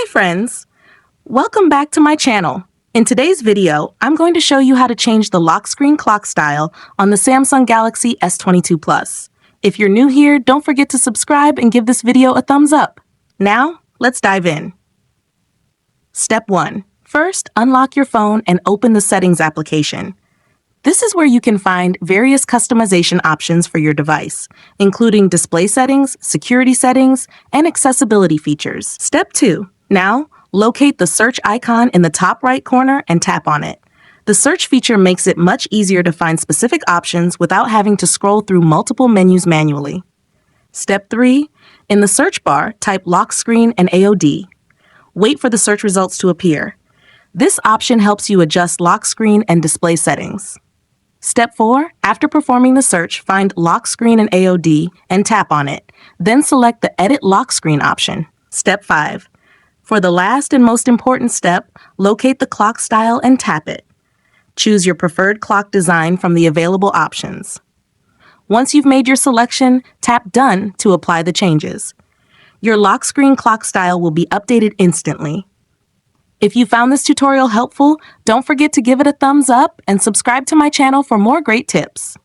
Hi friends! Welcome back to my channel. In today's video, I'm going to show you how to change the lock screen clock style on the Samsung Galaxy S22 Plus. If you're new here, don't forget to subscribe and give this video a thumbs up. Now, let's dive in. Step 1. First, unlock your phone and open the Settings application. This is where you can find various customization options for your device, including display settings, security settings, and accessibility features. Step 2. Now, locate the search icon in the top right corner and tap on it. The search feature makes it much easier to find specific options without having to scroll through multiple menus manually. Step 3. In the search bar, type lock screen and AOD. Wait for the search results to appear. This option helps you adjust lock screen and display settings. Step 4. After performing the search, find lock screen and AOD and tap on it. Then select the Edit Lock Screen option. Step 5. For the last and most important step, locate the clock style and tap it. Choose your preferred clock design from the available options. Once you've made your selection, tap Done to apply the changes. Your lock screen clock style will be updated instantly. If you found this tutorial helpful, don't forget to give it a thumbs up and subscribe to my channel for more great tips.